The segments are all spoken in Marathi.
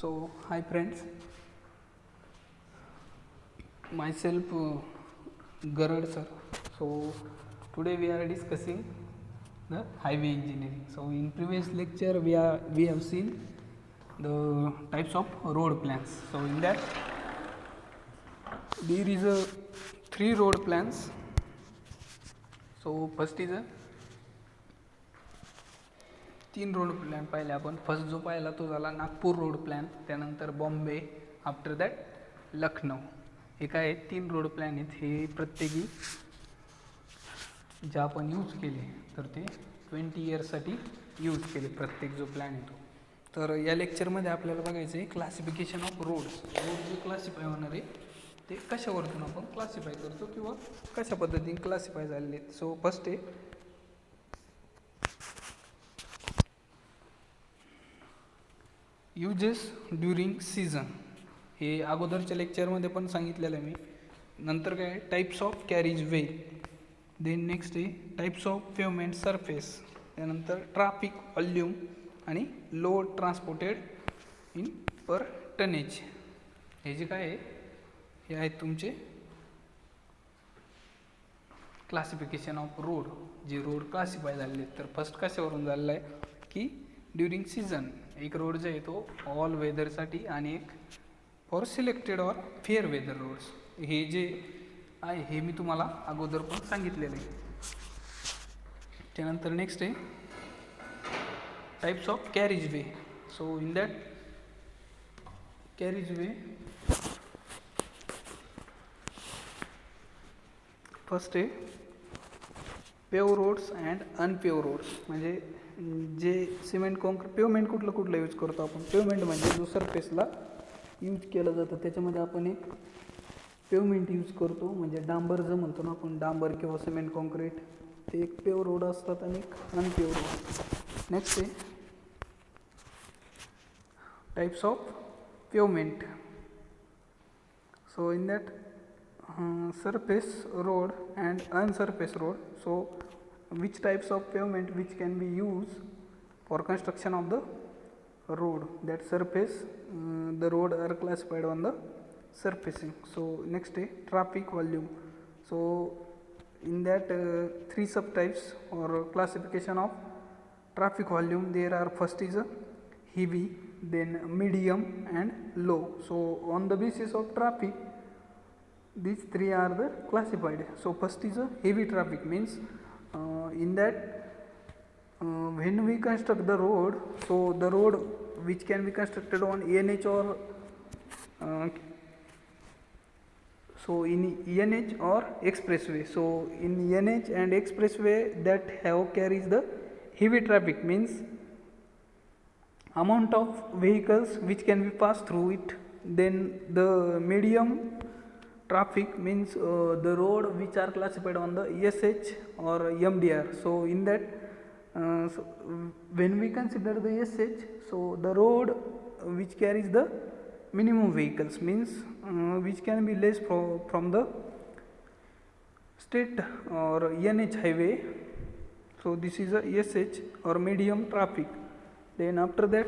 So, hi friends, myself Garad sir. So, today we are discussing the highway engineering. So, in previous lecture we have seen the types of road plans. So, in that there is a three road plans. So, first is a तीन रोड प्लॅन पाहिले आपण. फर्स्ट जो पाहिला तो झाला नागपूर रोड प्लॅन, त्यानंतर बॉम्बे, आफ्टर दॅट लखनौ. हे काय तीन रोड प्लॅन आहेत. हे प्रत्येकी जे आपण यूज केले तर ते 20 इयर्ससाठी यूज केले प्रत्येक जो प्लॅन आहे तो. तर या लेक्चरमध्ये आपल्याला बघायचं आहे क्लासिफिकेशन ऑफ रोड्स. रोड जे क्लासिफाय होणार आहे ते कशावरतून आपण क्लासिफाय करतो किंवा कशा पद्धतीने क्लासिफाय झालेले आहेत. सो फर्स्ट आहे यूजेस ड्युरिंग सीझन. हे अगोदरच्या लेक्चरमध्ये पण सांगितलेलं आहे मी. नंतर काय types of carriageway, then next आहे टाईप्स ऑफ पेवमेंट सरफेस, त्यानंतर ट्रॅफिक व्हॉल्यूम आणि load transported in per tonnage. हे जे काय आहे हे आहेत तुमचे क्लासिफिकेशन ऑफ रोड, जे रोड क्लासिफाय झालेले आहेत. तर फर्स्ट कशावरून झालेलं आहे की ड्युरिंग सीझन एक रोड जो आहे तो ऑल वेदरसाठी आणि एक for selected or fair weather roads. हे जे आहे हे मी तुम्हाला अगोदर पण सांगितलेलं आहे. त्यानंतर नेक्स्ट आहे types of carriage way. So in that carriage way first आहे पेव रोड्स अँड अनपेव रोड्स. म्हणजे जे सिमेंट कॉन्क्रीट पेवमेंट कुठलं यूज करतो आपण. पेवमेंट म्हणजे जो सरफेसला यूज केलं जातं त्याच्यामध्ये आपण एक पेवमेंट यूज करतो. म्हणजे डांबर जो म्हणतो ना आपण, डांबर किंवा सिमेंट कॉन्क्रीट, ते एक पेव रोड असतात आणि एक अनपेव रोड. नेक्स्ट आहे types of pavement. So in that surface road and unsurface road. So which types of pavement which can be used for construction of the road, that surface the road are classified on the surfacing. So next day traffic volume. So in that three subtypes or classification of traffic volume there are, first is a heavy, then medium and low. So on the basis of traffic these three are the classified. So first is a heavy traffic, means in that when we construct the road, so the road which can be constructed on ENH or so in ENH or expressway. So in ENH and expressway that have carries the heavy traffic, means amount of vehicles which can be passed through it. Then the medium traffic means the road which are classified on the ESH or MDR. So in that so when we consider the ESH, so the road which carries the minimum vehicles, means which can be less from the state or ENH highway. So this is a ESH or medium traffic. Then after that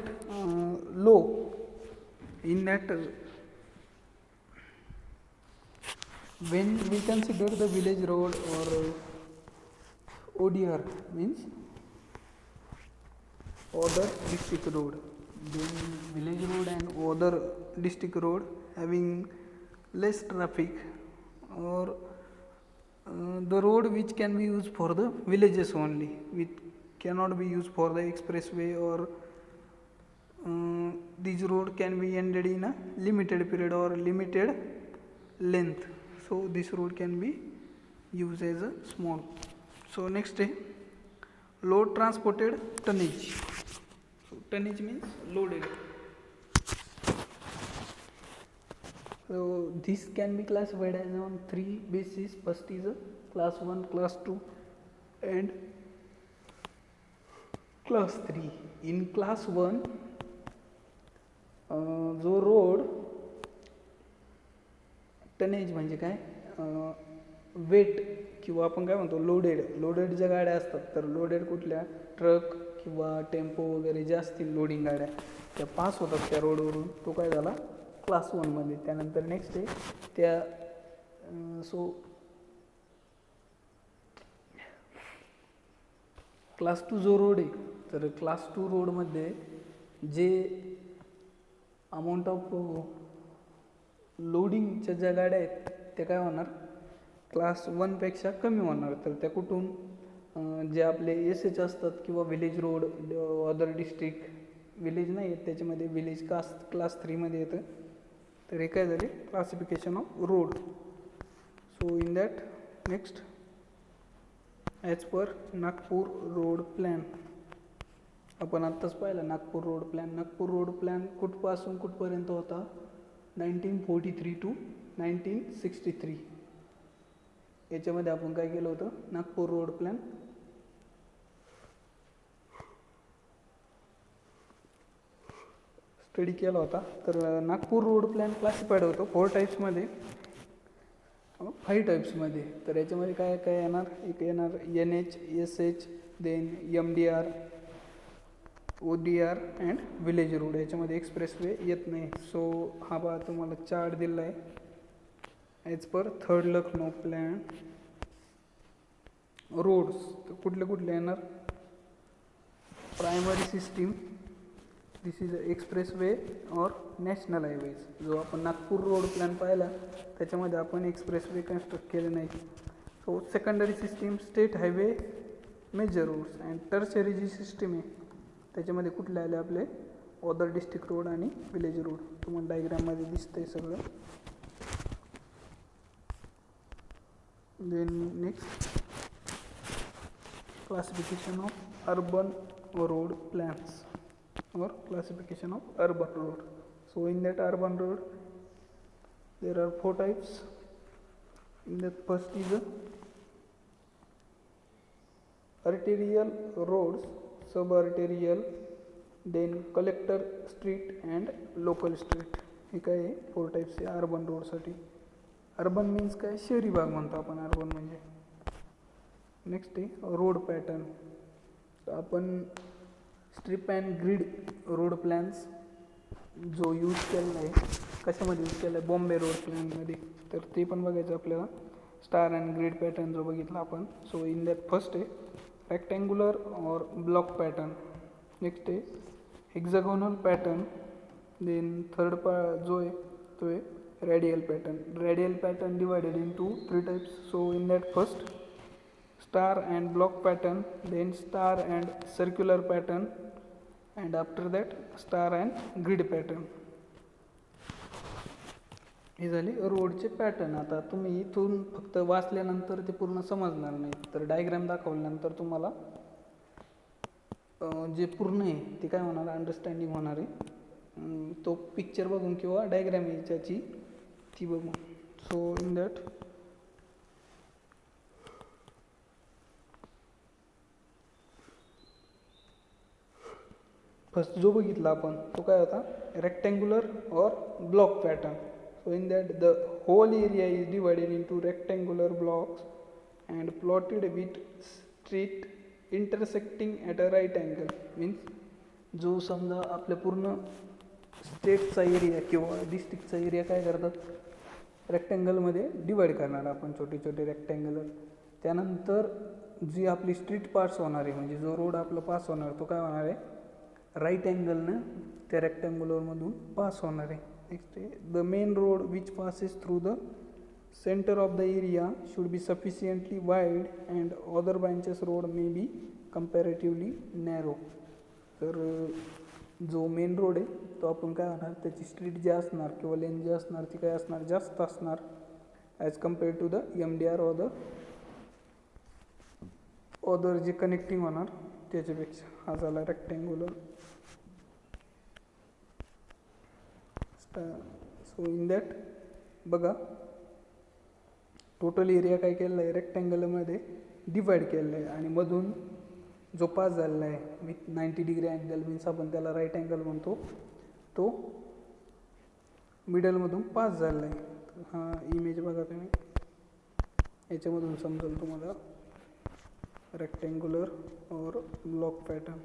low, in that when we consider the village road or ODR, means other district road, then village road and other district road having less traffic, or the road which can be used for the villages only, which cannot be used for the expressway, or this road can be ended in a limited period or limited length. So this road can be used as a small. So next day load transported tonnage. So tonnage means loaded. So this can be classified as on three bases. First is a class 1, class 2 and class 3. In class 1 जो रोड टनेज म्हणजे काय, वेट किंवा आपण काय म्हणतो लोडेड ज्या गाड्या असतात, तर लोडेड कुठल्या ट्रक किंवा टेम्पो वगैरे ज्या असतील लोडिंग गाड्या त्या पास होतात त्या रोडवरून, तो काय झाला क्लास 1मध्ये. त्यानंतर नेक्स्ट आहे त्या क्लास 2 जो रोड आहे, तर क्लास 2 रोडमध्ये जे अमाऊंट ऑफ लोडिंगच्या ज्या गाड्या आहेत त्या काय होणार क्लास 1पेक्षा कमी होणार. तर त्या कुठून जे आपले एस असतात किंवा village road, other district, village नाही आहेत त्याच्यामध्ये, विलेज क्लास 3मध्ये येतं. तर हे काय झाले classification of road. So in that next as per Nagpur road plan, आपण आत्ताच पाहिला Nagpur road plan. Nagpur road plan कुठपासून कुठपर्यंत होता, 1943 to 1963. याच्यामध्ये आपण काय केलं होतं, नागपूर रोड प्लॅन स्टडी केला होता. तर नागपूर रोड प्लॅन क्लासिफाईड होतो 4 टाईप्समध्ये, 5 टाईप्समध्ये. तर याच्यामध्ये काय काय येणार, एक येणार NH, SH, then MDR, ODR and village road. याच्यामध्ये एक्सप्रेसवे येत नाही. सो हा बा तुम्हाला चार्ट दिला आहे as per 3rd Lucknow plan. Roads तर कुठले कुठले येणार, primary system, this is expressway और नॅशनल हायवेज. जो आपण नागपूर रोड प्लॅन पाहिला त्याच्यामध्ये आपण एक्सप्रेसवे कन्स्ट्रक्ट केले नाही. So secondary system, state highway, major roads. And tertiary जी सिस्टीम आहे त्याच्यामध्ये कुठले आले आपले अदर डिस्ट्रिक्ट रोड आणि विलेज रोड. तुम्हाला डायग्राममध्ये दिसतंय सगळं. Then next classification of urban road plans or classification of urban road. So in that urban road there are 4 types. In that first is arterial roads, subarterial, then collector street and local street. हे काय आहे 4 टाईप्स आहे अर्बन रोडसाठी. अर्बन मीन्स काय, शहरी भाग म्हणतो आपण अर्बन म्हणजे. नेक्स्ट आहे रोड पॅटर्न. आपण strip and grid road plans जो यूज केलेला आहे, कशामध्ये यूज केला आहे, बॉम्बे रोड प्लॅनमध्ये. तर ते पण बघायचं आपल्याला. स्टार अँड ग्रिड पॅटर्न जो बघितला आपण. सो इन दॅट फर्स्ट आहे रेक्टँग्युलर और ब्लॉक पॅटर्न. नेक्स्ट आहे हेक्झागोनल पॅटर्न. देन थर्ड जो आहे तो आहे radial pattern. Radial pattern divided into 3 types. So in that first star and block pattern, then star and circular pattern, and after that star and grid pattern. हे झाले रोडचे पॅटर्न. आता तुम्ही इथून फक्त वाचल्यानंतर ते पूर्ण समजणार नाही, तर डायग्राम दाखवल्यानंतर तुम्हाला जे पूर्ण आहे ते काय होणार, अंडरस्टँडिंग होणार आहे. तो पिक्चर बघून किंवा डायग्राम याच्याची ती बघून. सो इन दॅट फर्स्ट जो बघितला आपण तो काय होता, रेक्टँग्युलर और block pattern. So in that the whole area is divided into rectangular blocks and plotted with street intersecting at a right angle. Means जो समजा आपल्या पूर्ण स्टेटचा एरिया किंवा डिस्ट्रिक्टचा एरिया काय करतात, रेक्टँगलमध्ये डिवाईड करणार आपण, छोटे छोटे रेक्टँगलर. त्यानंतर जी आपली स्ट्रीट पास होणार आहे, म्हणजे जो रोड आपला पास होणार तो काय होणार आहे, राईट अँगलनं त्या रेक्टँग्युलरमधून पास होणार आहे. नेक्स्ट आहे the main road which passes through the centre of the area should be sufficiently wide and other branches road may be comparatively narrow. तर जो मेन रोड आहे तो आपण काय होणार, त्याची स्ट्रीट जी असणार किंवा लेन जी असणार ती काय असणार, जास्त असणार as compare to the MDR other जे कनेक्टिंग होणार त्याच्यापेक्षा. हा झाला रेक्टँग्युलर. सो इन दॅट बघा टोटल एरिया काय केलेला आहे, रेक्टँगलमध्ये डिवाईड केलेला आहे आणि मधून जो पास झालेला आहे विथ 90 डिग्री अँगल, मीन्स आपण त्याला राईट अँगल म्हणतो, तो मिडलमधून पास झालेला आहे. हा इमेज बघा तुम्ही, याच्यामधून समजेल तुम्हाला रेक्टँग्युलर और ब्लॉक पॅटर्न.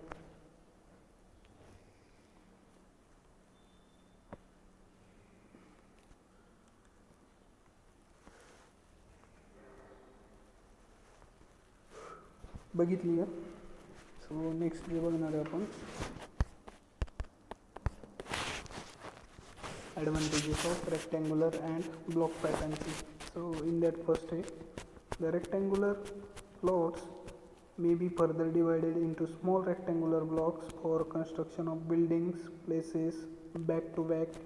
बघितली आहे. सो नेक्स्ट जे बघणार आहे आपण advantages of rectangular and block pattern. So in that first way, the rectangular plots may be further divided into small rectangular blocks for construction of buildings, places back to back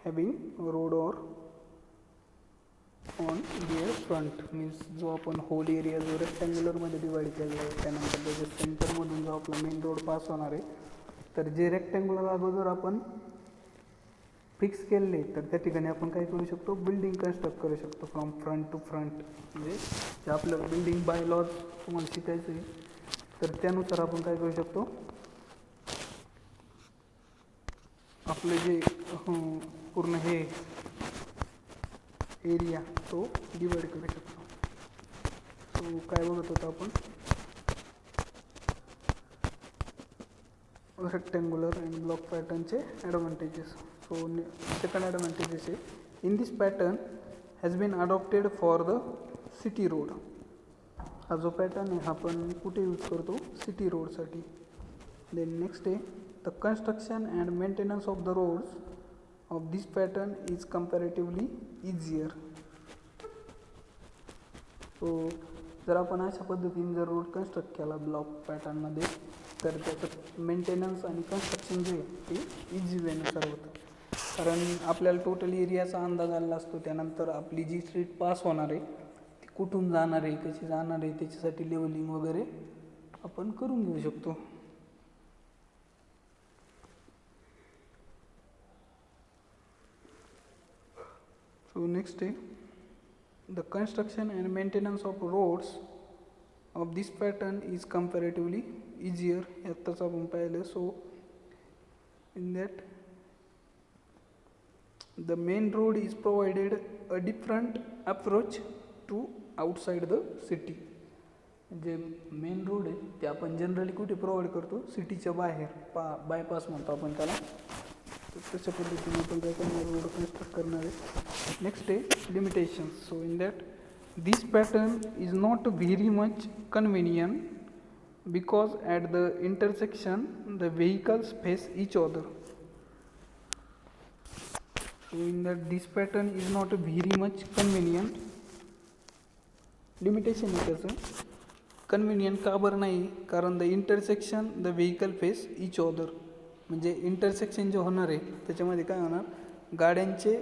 having road or on their front. Means जो आपण होल एरिया जो रेक्टँग्युलर मध्ये डिवाइड केलेला आहे त्यानंतर त्याच्या सेंटरमधून जो आपला मेन रोड पास होणार आहे, तर जे रेक्टँग्युलर अगोदर आपण फिक्स केले तर त्या ठिकाणी आपण काय करू शकतो, बिल्डिंग कन्स्ट्रक्ट करू शकतो फ्रॉम फ्रंट टू फ्रंट. म्हणजे जे आपलं बिल्डिंग बाय लॉज तुम्हाला शिकायचं आहे तर त्यानुसार आपण काय करू शकतो, आपलं जे पूर्ण हे एरिया तो डिवाइड करू शकतो. सो काय बघत होतो आपण, rectangular and block pattern चे advantages. So second advantages is in this pattern has been adopted for the city road. हा जो पॅटर्न आहे हा आपण कुठे यूज करतो, सिटी रोडसाठी. देन नेक्स्ट आहे the construction and maintenance of the roads of this pattern is comparatively easier. So जर आपण अशा पद्धतीने जर रोड कन्स्ट्रक्ट केला ब्लॉक पॅटर्नमध्ये तर त्याचं मेंटेनन्स आणि कन्स्ट्रक्शन जे आहे ते इझी वेनुसार होतं. कारण आपल्याला टोटल एरियाचा अंदाज आलेला असतो. त्यानंतर आपली जी स्ट्रीट पास होणार आहे ती कुठून जाणार आहे, कशी जाणार आहे, त्याच्यासाठी लेवलिंग वगैरे आपण करून घेऊ शकतो. सो नेक्स्ट आहे the construction and maintenance of roads of this pattern is comparatively easier. आत्ताच आपण पाहिलं. So in that the main road is provided a different approach to outside the city. जे मेन रोड आहे ते आपण जनरली कुठे प्रोव्हाइड करतो, सिटीच्या बाहेर बायपास म्हणतो आपण त्याला. तर तशा पद्धतीने आपण काय करणार, रोड कन्स्ट्रक्ट करणार आहे. नेक्स्ट आहे limitations. So in that this pattern is not very much convenient because at the intersection the vehicles face each other. So in that this pattern is not very much convenient. Limitation आहे त्याचं. कन्व्हिनियंट का बरं नाही, कारण the intersection the vehicle face each other. म्हणजे इंटरसेक्शन जे होणार आहे त्याच्यामध्ये काय होणार, गाड्यांचे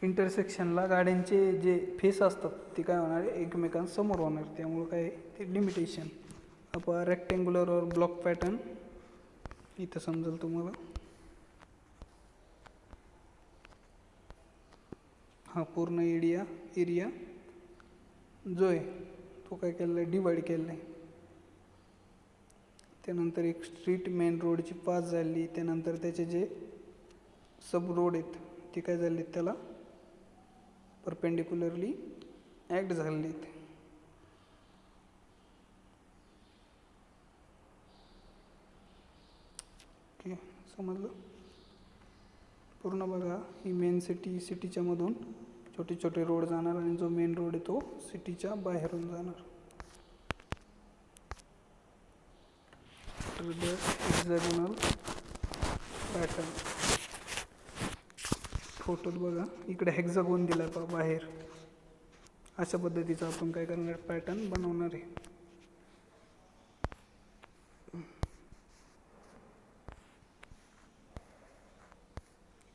इंटरसेक्शनला गाड्यांचे जे फेस असतात ते काय होणार आहे, एकमेकांसमोर होणार. त्यामुळं काय ते लिमिटेशन. आपण रेक्टँग्युलर और ब्लॉक पॅटर्न इथं समजेल तुम्हाला. हा पूर्ण एरिया जो आहे तो काय केलेला आहे, डिवाइड केलेला आहे. त्यानंतर एक स्ट्रीट मेन रोडची पास झाली, त्यानंतर त्याचे जे सब रोड आहेत ते काय झाले, त्याला परपेंडिक्युलरली ॲक्ट झालेले आहेत. ओके, समजलं. पूर्ण बघा, ही मेन सिटीच्या मधून छोटे छोटे रोड जाणार आणि जो मेन रोड आहे तो सिटीच्या बाहेरून जाणार. हेक्सागोनल पॅटर्न टोटल बघा, इकडे हेक्सागोन दिला का बाहेर, अशा पद्धतीचा आपण काय करणार, पॅटर्न बनवणार आहे.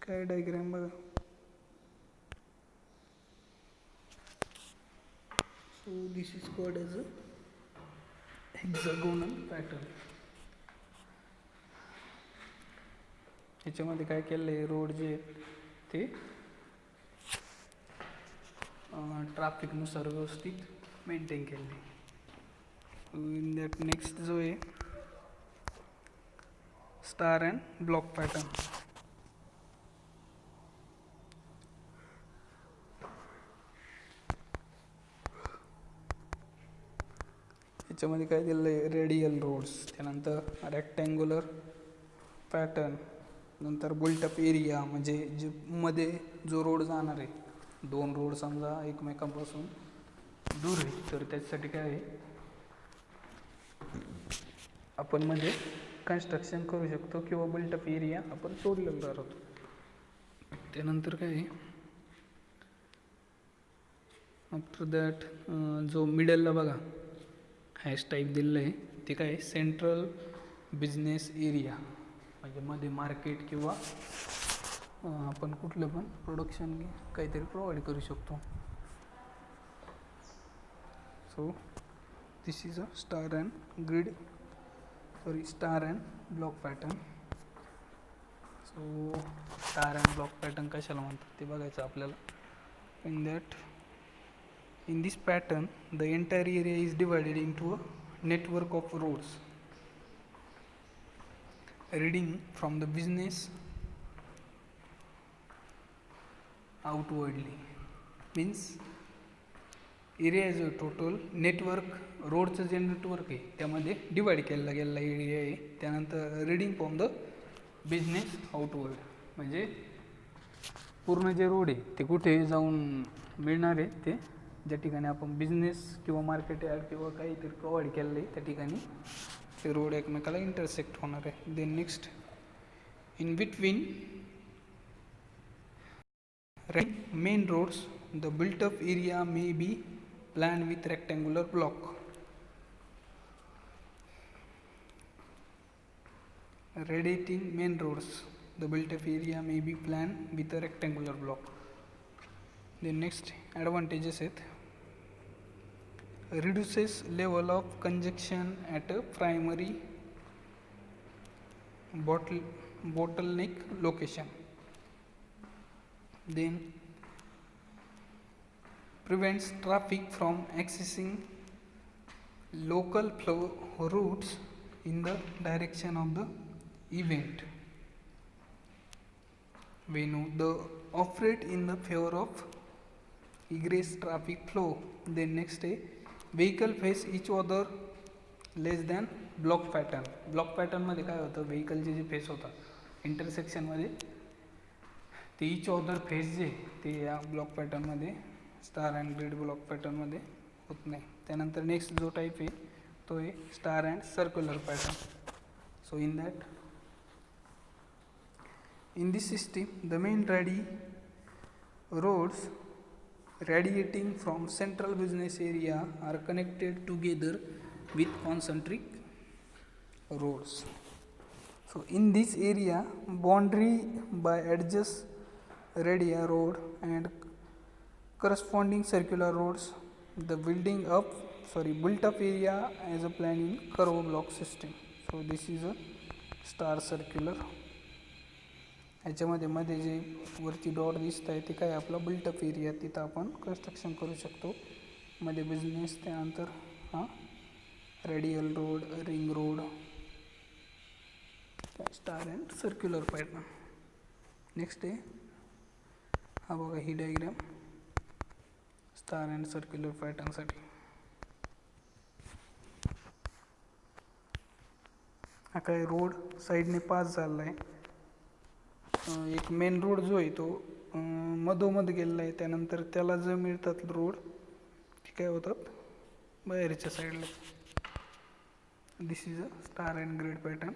काय डायग्राम बघा. So this is called as a hexagonal pattern. ह्याच्यामध्ये काय केलं आहे, रोड जे ते ट्रॅफिकनुसार व्यवस्थित मेंटेन केले. इन दॅट नेक्स्ट जो आहे स्टार अँड ब्लॉक पॅटर्न. ह्याच्यामध्ये काय दिलं आहे, रेडियल रोड्स, त्यानंतर रेक्टँग्युलर पॅटर्न, नंतर बुल्टअप एरिया, म्हणजे जे मध्ये जो रोड जाणार आहे, दोन रोड समजा एकमेकांपासून दूर आहे तर त्याच्यासाठी काय आहे, आपण मध्ये कन्स्ट्रक्शन करू शकतो किंवा बिल्टअप एरिया आपण सोडलेला राहतो. त्यानंतर काय आहे, आफ्टर दॅट जो मिडलला बघा हॅश टाईप दिलेलं आहे ते काय सेंट्रल बिझनेस एरिया, म्हणजे मध्ये मार्केट किंवा आपण कुठलं पण प्रोडक्शन काहीतरी प्रोव्हाइड करू शकतो. So this is a star and block pattern. So star and block pattern कशाला म्हणतात ते बघायचं आपल्याला. In this pattern, the entire area is divided into a network of roads reading from the business outwardly. Means area is a total network, रोडचं जे नेटवर्क आहे त्यामध्ये डिवाईड केलेला गेलेला एरिया आहे. त्यानंतर reading from the business outward, म्हणजे पूर्ण जे रोड आहे ते कुठे जाऊन मिळणार आहे, ते ज्या ठिकाणी आपण बिझनेस किंवा मार्केट यार्ड किंवा काहीतरी प्रोव्हाइड केलेलं आहे त्या ठिकाणी ते रोड एकमेकाला इंटरसेक्ट होणार आहे. Then next, in between main roads the built up area may be planned with rectangular block. Radiating main roads, the built-up area may be planned with a rectangular block. The next advantages is reduces level of congestion at a primary bottleneck location. Then prevents traffic from accessing local flow routes in the direction of the event venue. The operate in the favor of egress traffic flow. Then next day, vehicle face each other less than block pattern. Block pattern मध्ये काय होतं, व्हेकलचे जे फेस होतात इंटरसेक्शनमध्ये ते इच ऑदर फेस जे ते या ब्लॉक पॅटर्नमध्ये स्टार अँड ग्रिड ब्लॉक पॅटर्नमध्ये होत नाही. त्यानंतर नेक्स्ट जो टाईप आहे तो आहे star and circular pattern. So in this system the main roads radiating from central business area are connected together with concentric roads. So in this area, boundary by adjacent radial road and corresponding circular roads, the built up area as a plan in curve block system. So this is a star circular. ह्याच्यामध्ये मध्ये जे वरती डॉट दिसत आहे ते काय आपला बिल्टअप एरिया, तिथं आपण कन्स्ट्रक्शन करू शकतो. मध्ये बिझनेस, त्यानंतर हां radial road, ring road, star and circular pattern. Next आहे हा बघा ही डायग्राम स्टार अँड सर्क्युलर पॅटर्नसाठी. हा काय रोड साईडने पास झाला आहे. एक मेन रोड जो आहे तो मधोमध गेलेला आहे, त्यानंतर त्याला जे मिळतात रोड ते काय होतात बाहेरच्या साईडला. This is a star and grid pattern.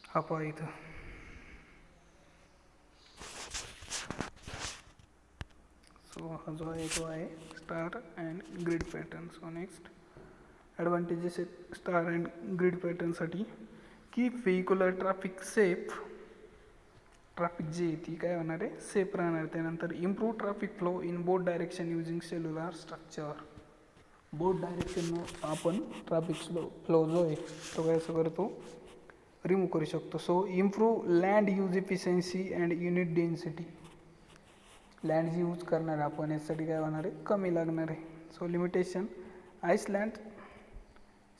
हा पहा इथं सो हा जो आहे तो आहे star and grid pattern. So next advantages आहेत स्टार अँड ग्रिड पॅटर्नसाठी. Keep vehicular traffic safe, traffic जी आहे ती काय होणार आहे सेफ राहणार. त्यानंतर improve traffic flow in both direction using cellular structure. Both direction आपण ट्रॅफिक फ्लो जो आहे तो काय असं करतो रिमूव्ह करू शकतो. So improve land use efficiency and unit density. Land जी यूज करणार आहे आपण यासाठी काय होणार आहे कमी लागणार आहे. So limitation, Iceland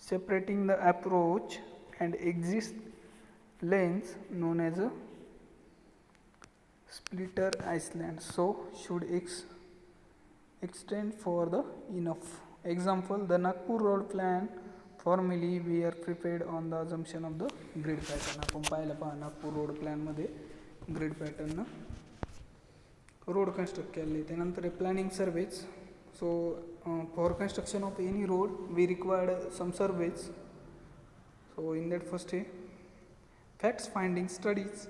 separating the approach and exist lanes known as a splitter island, so should extend for the enough. Example, the Nagpur road plan formally we are prepared on the assumption of the grid pattern. आपण पाहिलं पहा नागपूर रोड प्लॅनमध्ये ग्रिड पॅटर्न रोड कन्स्ट्रक्ट केले. त्यानंतर planning surveys. So for construction of any road we required some surveys. So in that first day, facts finding studies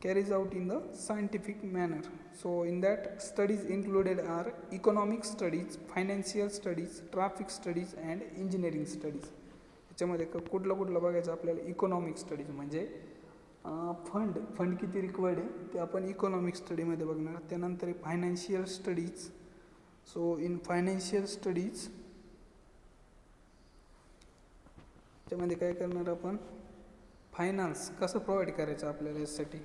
carries out in the scientific manner. So in that studies included are economic studies, financial studies, traffic studies and engineering studies. याच्यामध्ये कुठलं कुठलं बघायचं आपल्याला इकॉनॉमिक स्टडीज म्हणजे फंड किती रिक्वायर्ड आहे ते आपण इकॉनॉमिक स्टडीमध्ये बघणार. त्यानंतर financial studies. So in financial studies त्यामध्ये काय करणार आपण फायनान्स कसं प्रोव्हाइड करायचं आपल्याला यासाठी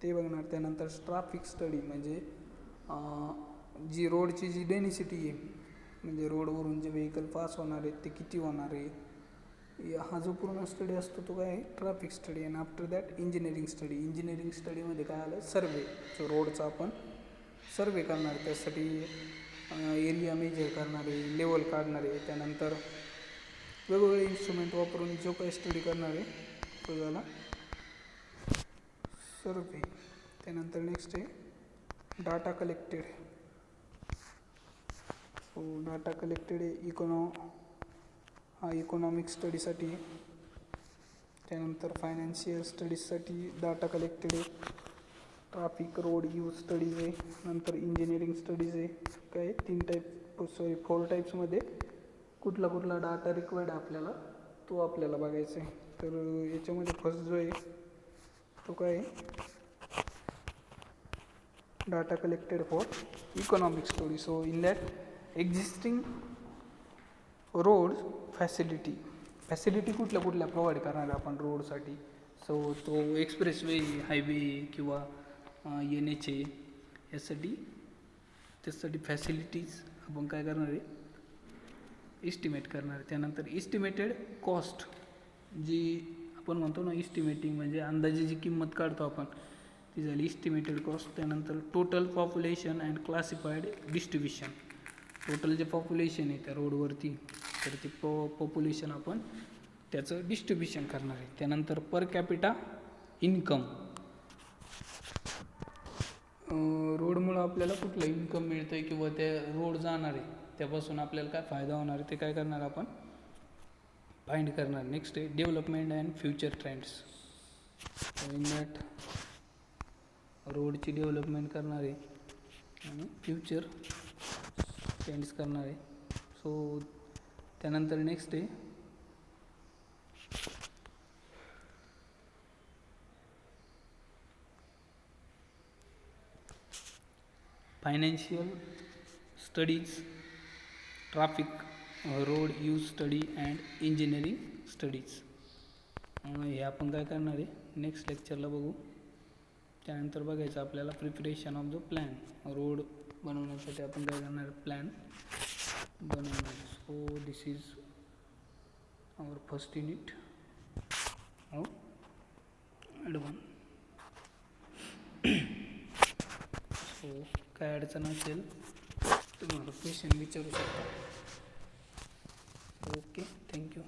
ते बघणार. त्यानंतर ट्रॅफिक स्टडी म्हणजे जी रोडची जी डेन्सिटी आहे म्हणजे रोडवरून जे व्हेकल पास होणार आहेत ते किती होणार आहे हा जो पूर्ण स्टडी असतो तो काय आहे ट्रॅफिक स्टडी. आणि after that engineering study. Engineering स्टडीमध्ये काय आलं सर्वे. जो रोडचा आपण सर्वे करणार त्यासाठी एरिया मेजर करणार आहे, लेवल काढणार आहे. त्यानंतर वेगवेगळे इन्स्ट्रुमेंट वापरून जो काही स्टडी करणार आहे तो झाला सर्वे. त्यानंतर नेक्स्ट आहे data collected. So data collected आहे हा इकॉनॉमिक स्टडीसाठी. त्यानंतर फायनान्शियल स्टडीजसाठी डाटा कलेक्टेड आहे. ट्रॅफिक रोड यूज स्टडीज आहे. नंतर इंजिनिअरिंग स्टडीज आहे. काय 4 टाईप्समध्ये कुठला कुठला डाटा रिक्वायर्ड आपल्याला तो आपल्याला बघायचा आहे. तर याच्यामध्ये फर्स्ट जो आहे तो काय आहे data collected for economic study. So in that existing road facility कुठल्या कुठल्या प्रोव्हाइड करणार आपण रोडसाठी. सो तो एक्सप्रेसवे, हायवे किंवा NH यासाठी त्यासाठी फॅसिलिटीज आपण काय करणार आहे इस्टिमेट करणार आहे. त्यानंतर इस्टिमेटेड कॉस्ट जी आपण म्हणतो ना इस्टिमेटिंग म्हणजे अंदाजे जी किंमत काढतो आपण ती झाली इस्टिमेटेड कॉस्ट. त्यानंतर total population and classified distribution. Total जे पॉप्युलेशन आहे त्या रोडवरती तर ते पॉप्युलेशन आपण त्याचं डिस्ट्रीब्युशन करणार आहे. त्यानंतर पर कॅपिटा इन्कम. रोडमुळं आपल्याला कुठलं इन्कम मिळतं आहे किंवा त्या रोड जाणार आहे त्यापासून आपल्याला काय फायदा होणार आहे ते काय करणार आपण फाइंड करणार. नेक्स्ट आहे development and future trends. In that रोडची डेव्हलपमेंट करणार आहे आणि फ्युचर ट्रेंड्स करणार आहे. सो त्यानंतर नेक्स्ट आहे financial studies, traffic road use study and engineering studies. हे आपण काय करणार आहे नेक्स्ट लेक्चरला बघू. त्यानंतर बघायचं आपल्याला preparation of the plan. Road बनवण्यासाठी आपण काय करणार प्लॅन बनवणार. So this is our first unit of advance. सो काय अडचण असेल तुम्हाला क्वेश्चन विचारू शकता. Okay, thank you.